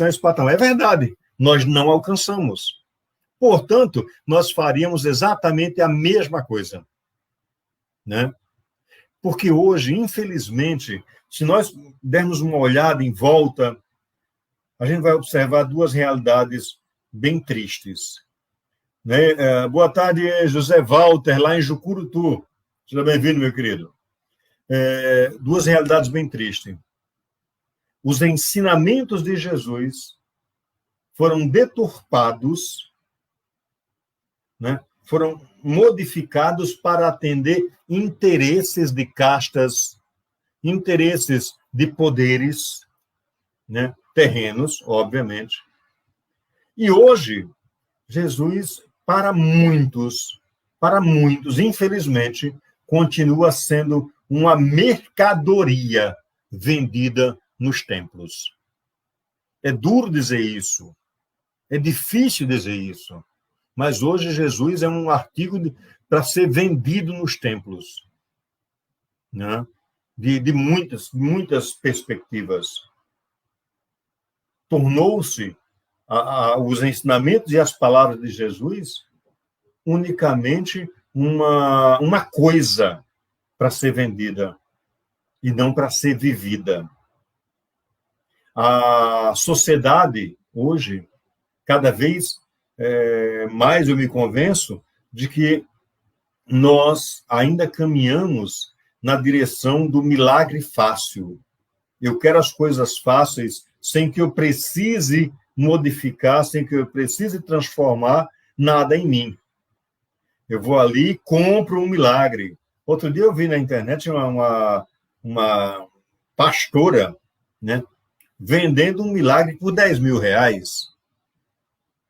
esse patamar. É verdade, nós não alcançamos. Portanto, nós faríamos exatamente a mesma coisa, né? Porque hoje, infelizmente, se nós dermos uma olhada em volta, a gente vai observar duas realidades bem tristes. Né? Boa tarde, José Walter, lá em Jucurutu. Seja bem-vindo, meu querido. Duas realidades bem tristes. Os ensinamentos de Jesus foram deturpados, né? Foram modificados para atender interesses de castas, interesses de poderes, né? Terrenos, obviamente. E hoje, Jesus, para muitos, infelizmente, continua sendo uma mercadoria vendida nos templos. É duro dizer isso, é difícil dizer isso, mas hoje Jesus é um artigo para ser vendido nos templos, né? De muitas perspectivas. Tornou-se os ensinamentos e as palavras de Jesus unicamente uma coisa para ser vendida e não para ser vivida. A sociedade, hoje, cada vez mais eu me convenço de que nós ainda caminhamos na direção do milagre fácil. Eu quero as coisas fáceis sem que eu precise modificar, sem que eu precise transformar nada em mim. Eu vou ali e compro um milagre. Outro dia eu vi na internet uma pastora, né, vendendo um milagre por R$10.000.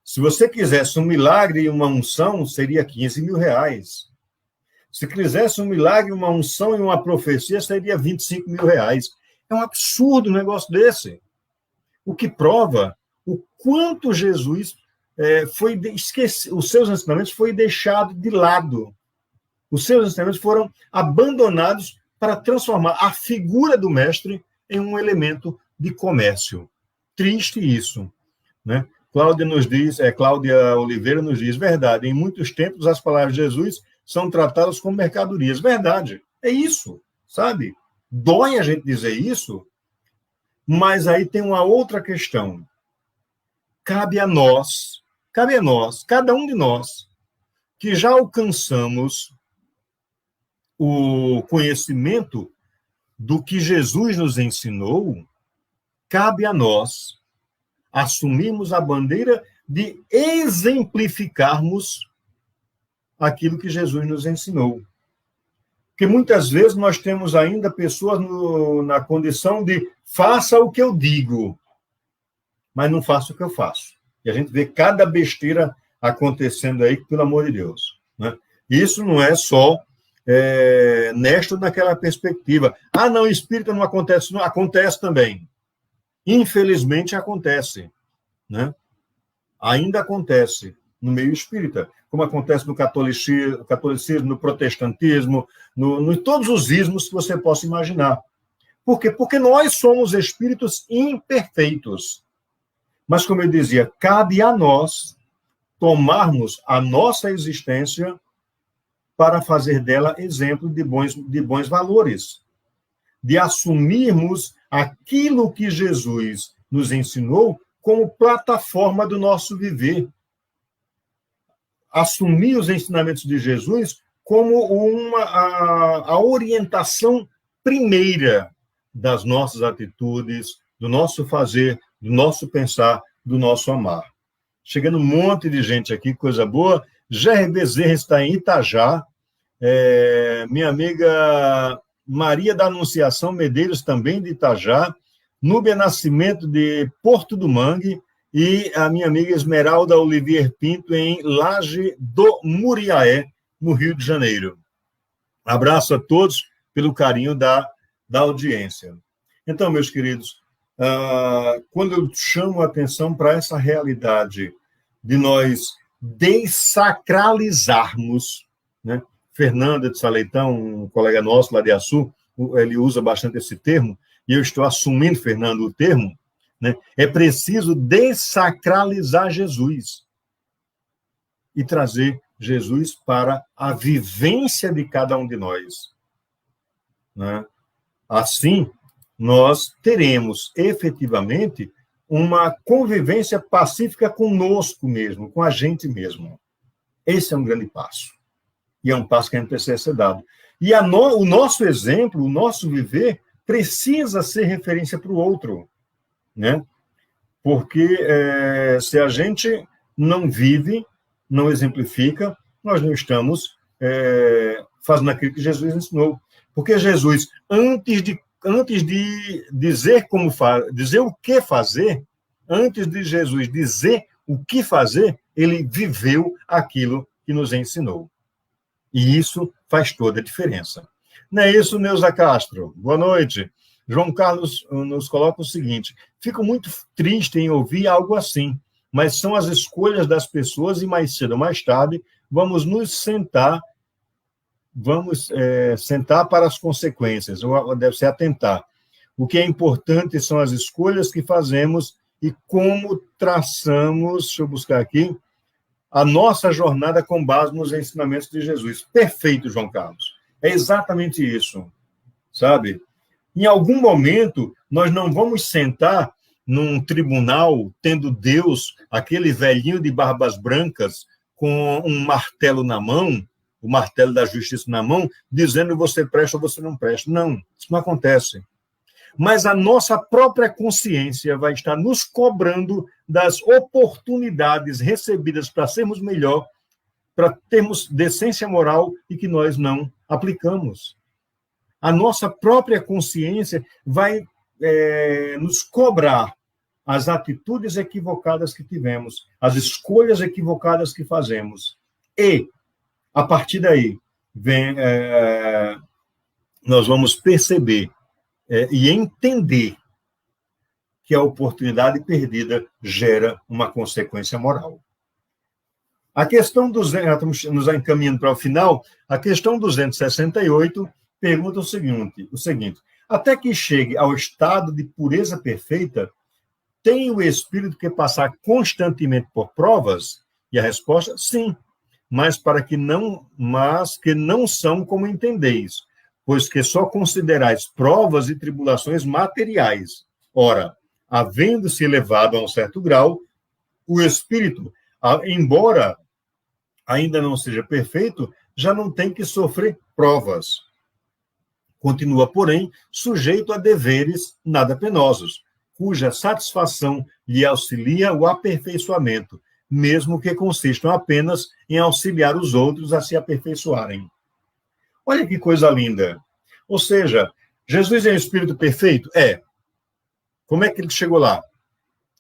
Se você quisesse um milagre e uma unção, seria R$15.000. Se quisesse um milagre, uma unção e uma profecia, seria R$25.000. É um absurdo um negócio desse. O que prova o quanto Jesus os seus ensinamentos foram deixados de lado. Os seus ensinamentos foram abandonados para transformar a figura do mestre em um elemento de comércio. Triste isso, né? Cláudia Oliveira nos diz, verdade, em muitos tempos as palavras de Jesus são tratadas como mercadorias. Verdade, é isso, sabe? Dói a gente dizer isso, mas aí tem uma outra questão. Cabe a nós, cada um de nós, que já alcançamos o conhecimento do que Jesus nos ensinou, cabe a nós assumirmos a bandeira de exemplificarmos aquilo que Jesus nos ensinou. Porque muitas vezes nós temos ainda pessoas na condição de faça o que eu digo, mas não faça o que eu faço. E a gente vê cada besteira acontecendo aí, pelo amor de Deus, né? Isso não é só nesta naquela perspectiva. Ah, não, espírita não acontece. Não, acontece também. Infelizmente acontece, né? Ainda acontece no meio espírita, como acontece no catolicismo, no protestantismo, em todos os ismos que você possa imaginar. Por quê? Porque nós somos espíritos imperfeitos. Mas, como eu dizia, cabe a nós tomarmos a nossa existência para fazer dela exemplo de bons valores, de assumirmos aquilo que Jesus nos ensinou como plataforma do nosso viver. Assumir os ensinamentos de Jesus como a orientação primeira das nossas atitudes, do nosso fazer, do nosso pensar, do nosso amar. Chegando um monte de gente aqui, coisa boa. Jair Bezerra está em Itajá. Minha amiga Maria da Anunciação Medeiros, também de Itajá. Núbia Nascimento, de Porto do Mangue. E a minha amiga Esmeralda Olivier Pinto, em Laje do Muriaé, no Rio de Janeiro. Abraço a todos pelo carinho da audiência. Então, meus queridos, quando eu chamo a atenção para essa realidade de nós dessacralizarmos, né? Fernanda de Saleitão, um colega nosso lá de Açu, ele usa bastante esse termo, e eu estou assumindo, Fernando, o termo, né? É preciso dessacralizar Jesus e trazer Jesus para a vivência de cada um de nós, né? Assim, nós teremos efetivamente uma convivência pacífica conosco mesmo, com a gente mesmo. Esse é um grande passo. E é um passo que a gente precisa ser dado. E o nosso exemplo, o nosso viver, precisa ser referência para o outro, né? Porque se a gente não vive, não exemplifica, nós não estamos fazendo aquilo que Jesus ensinou. Porque Jesus, antes de dizer dizer o que fazer, antes de Jesus dizer o que fazer, ele viveu aquilo que nos ensinou. E isso faz toda a diferença. Não é isso, Neuza Castro? Boa noite. João Carlos nos coloca o seguinte: fico muito triste em ouvir algo assim, mas são as escolhas das pessoas e mais cedo ou mais tarde vamos sentar para as consequências, ou deve ser atentar. O que é importante são as escolhas que fazemos e como traçamos, deixa eu buscar aqui, a nossa jornada com base nos ensinamentos de Jesus. Perfeito, João Carlos. É exatamente isso, sabe? Em algum momento, nós não vamos sentar num tribunal, tendo Deus, aquele velhinho de barbas brancas, com um martelo na mão, o martelo da justiça na mão, dizendo você presta ou você não presta. Não, isso não acontece. Mas a nossa própria consciência vai estar nos cobrando das oportunidades recebidas para sermos melhor, para termos decência moral e que nós não aplicamos. A nossa própria consciência vai nos cobrar as atitudes equivocadas que tivemos, as escolhas equivocadas que fazemos. E, a partir daí, nós vamos perceber e entender que a oportunidade perdida gera uma consequência moral. A questão 200, estamos nos encaminhando para o final, a questão 268 pergunta o seguinte: até que chegue ao estado de pureza perfeita, tem o espírito que passar constantemente por provas? E a resposta, sim, mas que não são como entendeis, pois que só considerais provas e tribulações materiais. Ora, havendo-se elevado a um certo grau, o espírito, embora ainda não seja perfeito, já não tem que sofrer provas. Continua, porém, sujeito a deveres nada penosos, cuja satisfação lhe auxilia o aperfeiçoamento, mesmo que consistam apenas em auxiliar os outros a se aperfeiçoarem. Olha que coisa linda. Ou seja, Jesus é um espírito perfeito? É. Como é que ele chegou lá?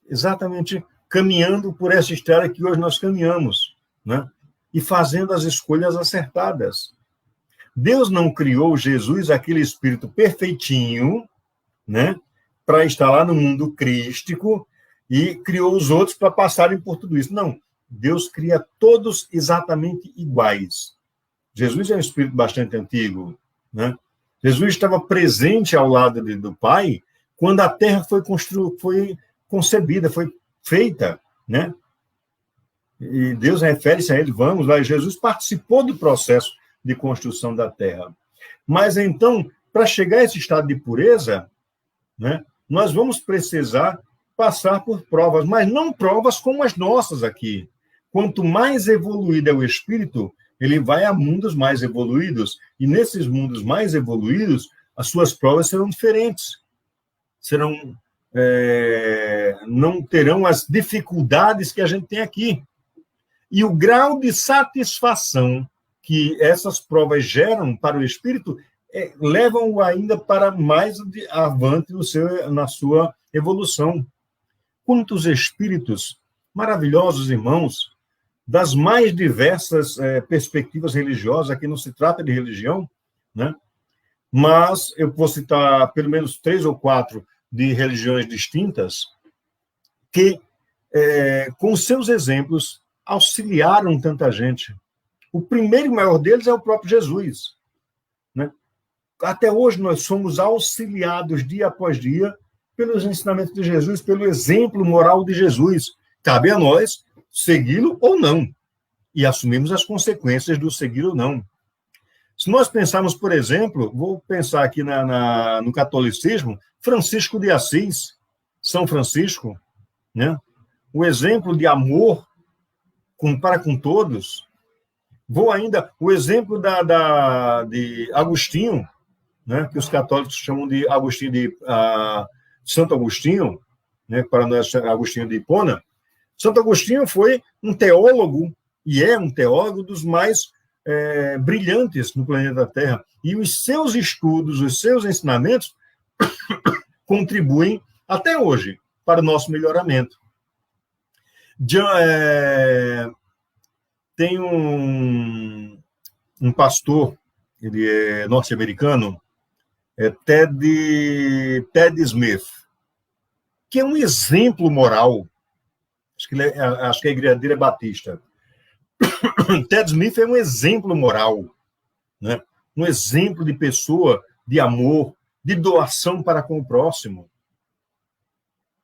Exatamente caminhando por essa estrada que hoje nós caminhamos, né? E fazendo as escolhas acertadas. Deus não criou Jesus, aquele espírito perfeitinho, né, para estar lá no mundo crístico, e criou os outros para passarem por tudo isso. Não. Deus cria todos exatamente iguais. Jesus é um espírito bastante antigo, né? Jesus estava presente ao lado do Pai quando a Terra foi concebida, foi feita, né? E Deus refere-se a ele, vamos lá, Jesus participou do processo de construção da Terra. Mas, então, para chegar a esse estado de pureza, né, nós vamos precisar passar por provas, mas não provas como as nossas aqui. Quanto mais evoluído é o espírito, ele vai a mundos mais evoluídos, e nesses mundos mais evoluídos, as suas provas serão diferentes. Não terão as dificuldades que a gente tem aqui. E o grau de satisfação que essas provas geram para o espírito levam-o ainda para mais avante na sua evolução. Quantos espíritos maravilhosos, irmãos, das mais diversas perspectivas religiosas, aqui não se trata de religião, né? Mas eu vou citar pelo menos 3 ou 4 de religiões distintas que, com seus exemplos, auxiliaram tanta gente. O primeiro e maior deles é o próprio Jesus, né? Até hoje nós somos auxiliados dia após dia pelos ensinamentos de Jesus, pelo exemplo moral de Jesus. Cabe a nós segui-lo ou não, e assumimos as consequências do seguir ou não. Se nós pensarmos, por exemplo, vou pensar aqui no catolicismo, Francisco de Assis, São Francisco, né? O exemplo de amor para com todos, Vou ainda, o exemplo de Agostinho, né, que os católicos chamam de Agostinho Santo Agostinho, né, para nós Agostinho de Hipona. Santo Agostinho foi um teólogo, e é um teólogo dos mais brilhantes no planeta Terra. E os seus estudos, os seus ensinamentos contribuem até hoje para o nosso melhoramento. Tem um pastor, ele é norte-americano, Ted Smith, que é um exemplo moral. Acho que a igreja dele é batista. Ted Smith é um exemplo moral, né? Um exemplo de pessoa, de amor, de doação para com o próximo.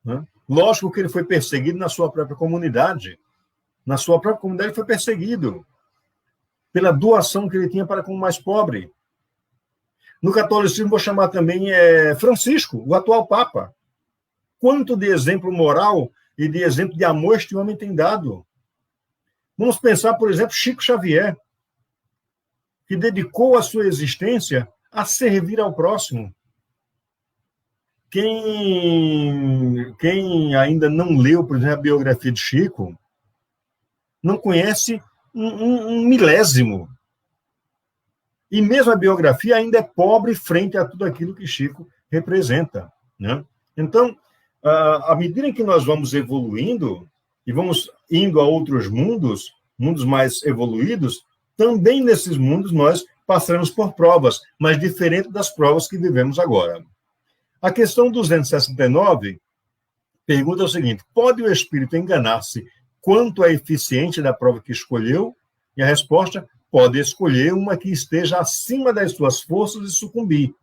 Né? Lógico que ele foi perseguido na sua própria comunidade. Na sua própria comunidade ele foi perseguido pela doação que ele tinha para com o mais pobre. No catolicismo, vou chamar também Francisco, o atual Papa. Quanto de exemplo moral e de exemplo de amor este homem tem dado. Vamos pensar, por exemplo, Chico Xavier, que dedicou a sua existência a servir ao próximo. Quem ainda não leu, por exemplo, a biografia de Chico, não conhece um milésimo. E mesmo a biografia ainda é pobre frente a tudo aquilo que Chico representa. Né? Então, à medida em que nós vamos evoluindo e vamos indo a outros mundos mais evoluídos, também nesses mundos nós passaremos por provas, mas diferente das provas que vivemos agora. A questão 269 pergunta o seguinte: pode o espírito enganar-se quanto à eficiência da prova que escolheu? E a resposta: pode escolher uma que esteja acima das suas forças e sucumbir.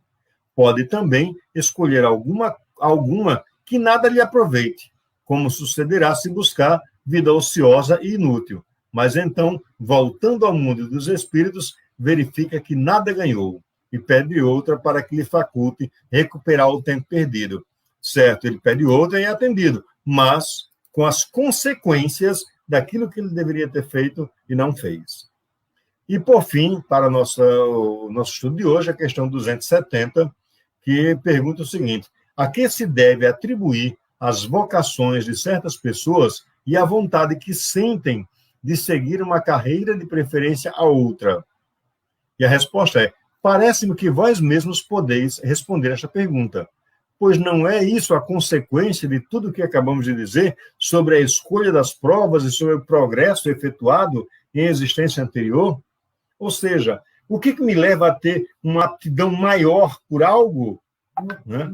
Pode também escolher alguma que nada lhe aproveite, como sucederá se buscar vida ociosa e inútil. Mas então, voltando ao mundo dos espíritos, verifica que nada ganhou e pede outra para que lhe faculte recuperar o tempo perdido. Certo, ele pede outra e é atendido, mas com as consequências daquilo que ele deveria ter feito e não fez. E, por fim, para o nosso estudo de hoje, a questão 270, que pergunta o seguinte: a que se deve atribuir as vocações de certas pessoas e a vontade que sentem de seguir uma carreira de preferência a outra? E a resposta é: parece-me que vós mesmos podeis responder esta pergunta, pois não é isso a consequência de tudo o que acabamos de dizer sobre a escolha das provas e sobre o progresso efetuado em existência anterior? Ou seja, o que me leva a ter uma aptidão maior por algo, né,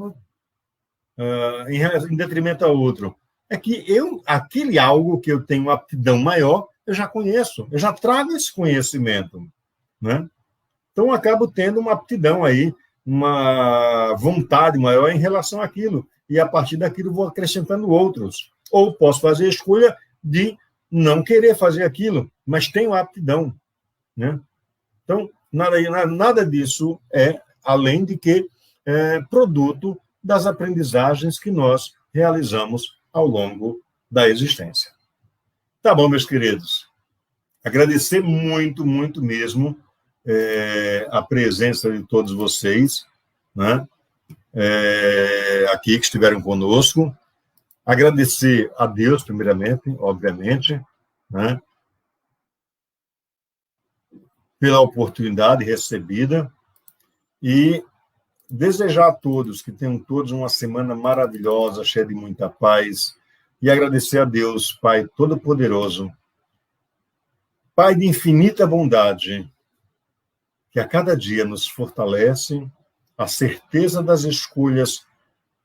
em detrimento a outro? É que aquele algo que eu tenho uma aptidão maior, eu já conheço, eu já trago esse conhecimento, né? Então, eu acabo tendo uma aptidão aí, uma vontade maior em relação àquilo, e a partir daquilo vou acrescentando outros. Ou posso fazer a escolha de não querer fazer aquilo, mas tenho a aptidão, né? Então, nada disso é além de que produto das aprendizagens que nós realizamos ao longo da existência. Tá bom, meus queridos. Agradecer muito, muito mesmo a presença de todos vocês, né? Aqui que estiveram conosco. Agradecer a Deus, primeiramente, obviamente, né? Pela oportunidade recebida e desejar a todos que tenham todos uma semana maravilhosa, cheia de muita paz, e agradecer a Deus, Pai Todo-Poderoso, Pai de infinita bondade, que a cada dia nos fortalece a certeza das escolhas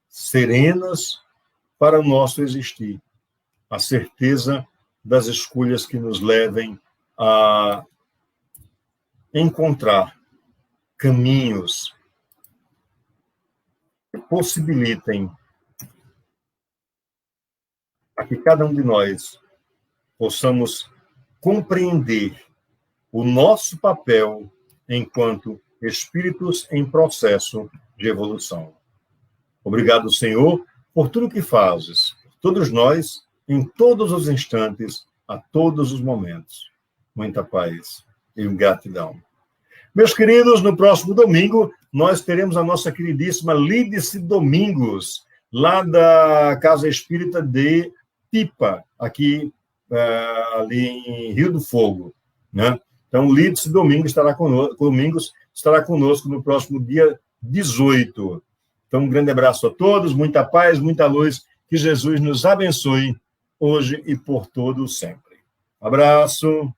serenas para o nosso existir, a certeza das escolhas que nos levem a encontrar caminhos que possibilitem a que cada um de nós possamos compreender o nosso papel enquanto espíritos em processo de evolução. Obrigado, Senhor, por tudo que fazes, por todos nós, em todos os instantes, a todos os momentos. Muita paz e gratidão. Meus queridos, no próximo domingo, nós teremos a nossa queridíssima Lídice Domingos, lá da Casa Espírita de Pipa, aqui ali em Rio do Fogo, né? Então, Lídice Domingos estará conosco no próximo dia 18. Então, um grande abraço a todos, muita paz, muita luz, que Jesus nos abençoe hoje e por todo sempre. Um abraço.